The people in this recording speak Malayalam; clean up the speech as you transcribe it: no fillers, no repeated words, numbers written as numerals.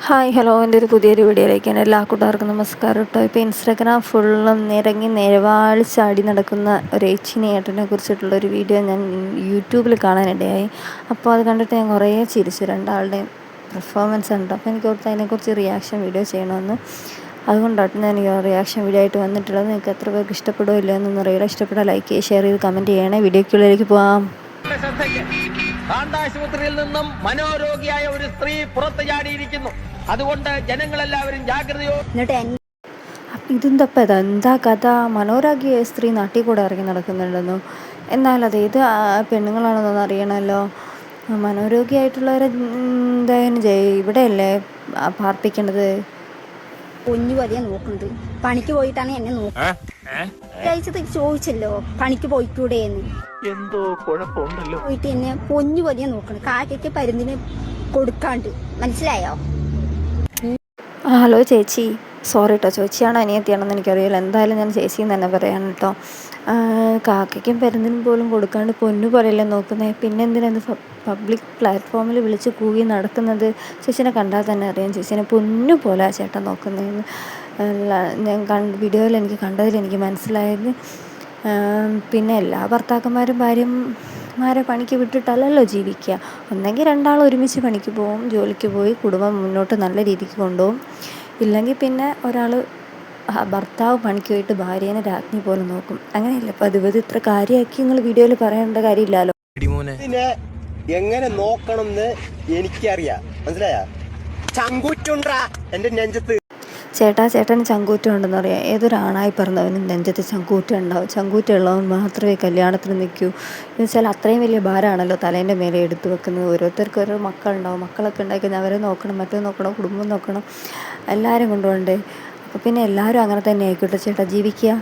ഹായ് ഹലോ, എൻ്റെ ഒരു പുതിയൊരു വീഡിയോയിലേക്ക് എല്ലാ കൂട്ടുകാർക്കും നമസ്കാരം കേട്ടോ. ഇപ്പോൾ ഇൻസ്റ്റാഗ്രാം ഫുള്ളും നിരങ്ങി നിലവാളിച്ചാടി നടക്കുന്ന ഒരു ഏച്ചിനെ ഏട്ടനെ കുറിച്ചിട്ടുള്ളൊരു വീഡിയോ ഞാൻ യൂട്യൂബിൽ കാണാനിടയായി. അപ്പോൾ അത് കണ്ടിട്ട് ഞാൻ കുറേ ചിരിച്ചു. രണ്ടാളുടെയും പെർഫോമൻസ് ഉണ്ട്. അപ്പോൾ എനിക്ക് ഓർത്ത് അതിനെക്കുറിച്ച് റിയാക്ഷൻ വീഡിയോ ചെയ്യണമെന്ന്. അതുകൊണ്ടാണ് ഞാൻ ഈ റിയാക്ഷൻ വീഡിയോ ആയിട്ട് വന്നിട്ടുള്ളത്. നിങ്ങൾക്ക് എത്ര പേർക്ക് ഇഷ്ടപ്പെടുമോ ഇല്ല എന്നൊന്നും അറിയില്ല. ഇഷ്ടപ്പെട്ടാൽ ലൈക്ക് ചെയ്യുക, ഷെയർ ചെയ്ത് കമൻറ്റ് ചെയ്യണേ. വീഡിയോയ്ക്കുള്ളിലേക്ക് പോകാം. ആശുപത്രിയിൽ നിന്നും മനോരോഗിയായ ഒരു സ്ത്രീ പുറത്തു ചാടിയിരിക്കുന്നു. അതുകൊണ്ട് ജനങ്ങളെല്ലാവരും ജാഗ്രതയോടെ. ഇതെന്തപ്പം എന്താ കഥ? മനോരോഗിയായ സ്ത്രീ നാട്ടിൽ കൂടെ ഇറങ്ങി നടക്കുന്നുണ്ടെന്നോ? എന്നാൽ അത് ഏത് പെണ്ണുങ്ങളാണെന്നൊന്നും അറിയണമല്ലോ. മനോരോഗിയായിട്ടുള്ളവരെ എന്തായാലും ഇവിടെയല്ലേ പാർപ്പിക്കേണ്ടത്? കുഞ്ഞു പതിയെ നോക്കുന്നത്. പണിക്ക് പോയിട്ടാണ് എന്നെ നോക്കുന്നത്. ചോദിച്ചല്ലോ പണിക്ക് പോയിക്കൂടെയെന്ന്. എന്തോ കുഴപ്പമുണ്ടല്ലോ. പോയിട്ട് എന്നെ പൊഞ്ഞു പതിയെ നോക്കണം. കാക്കയ്ക്ക് പരുന്തിന് കൊടുക്കാണ്ട്. മനസ്സിലായോ? ഹലോ ചേച്ചി, സോറി കേട്ടോ. ചേച്ചിയാണോ അനിയത്തിയാണെന്ന് എനിക്കറിയില്ല. എന്തായാലും ഞാൻ ചേച്ചിന്ന് തന്നെ പറയാൻ കേട്ടോ. കാക്കയ്ക്കും പരുന്തിനും പോലും കൊടുക്കാണ്ട് പൊന്നു പോലെയല്ലേ നോക്കുന്നത്. പിന്നെ എന്തിനാണ് പബ്ലിക് പ്ലാറ്റ്ഫോമിൽ വിളിച്ച് കൂകി നടക്കുന്നത്? ചേച്ചിനെ കണ്ടാൽ തന്നെ അറിയാം ചേച്ചിനെ പൊന്നു പോലെ ആ ചേട്ടൻ നോക്കുന്നതെന്ന്. ഞാൻ വീഡിയോയിൽ എനിക്ക് കണ്ടതിൽ എനിക്ക് മനസ്സിലായത്. പിന്നെ എല്ലാ ഭർത്താക്കന്മാരും ഭാര്യമാരെ പണിക്ക് വിട്ടിട്ടല്ലല്ലോ ജീവിക്കുക. ഒന്നെങ്കിൽ രണ്ടാൾ ഒരുമിച്ച് പണിക്ക് പോകും, ജോലിക്ക് പോയി കുടുംബം മുന്നോട്ട് നല്ല രീതിക്ക് കൊണ്ടുപോകും. ഇല്ലെങ്കിൽ പിന്നെ ഒരാൾ ഭർത്താവ് പണിക്ക് പോയിട്ട് ഭാര്യേനെ രാജ്ഞി പോലെ നോക്കും. അങ്ങനെയല്ല പതിവ്. ഇത്ര കാര്യമാക്കി നിങ്ങൾ വീഡിയോയിൽ പറയേണ്ട കാര്യമില്ലല്ലോ. എങ്ങനെ നോക്കണം എന്ന് എനിക്കറിയാം. മനസ്സിലായ? ചങ്കൂറ്റുണ്ടാ എന്റെ നെഞ്ചത്ത്. ചേട്ടന് ചങ്കൂറ്റം ഉണ്ടെന്ന് പറയാം. ഏതൊരാണായി പറഞ്ഞവനും നെഞ്ചത്ത് ചങ്കൂറ്റം ഉണ്ടാവും. ചങ്കൂറ്റുള്ളവൻ മാത്രമേ കല്യാണത്തിന് നിൽക്കൂ. എന്ന് വെച്ചാൽ അത്രയും വലിയ ഭാരമാണല്ലോ തലേൻ്റെ മേലെ എടുത്തു വെക്കുന്നത്. ഓരോരുത്തർക്ക് ഓരോ മക്കളുണ്ടാവും. മക്കളൊക്കെ ഉണ്ടായിക്കഴിഞ്ഞാൽ അവരെ നോക്കണം, മറ്റേ നോക്കണം, കുടുംബം നോക്കണം, എല്ലാവരും കൊണ്ടുപോകണ്ടേ. അപ്പോൾ പിന്നെ എല്ലാവരും അങ്ങനെ തന്നെ ആയിക്കോട്ടെ ചേട്ടാ, ജീവിക്കുക.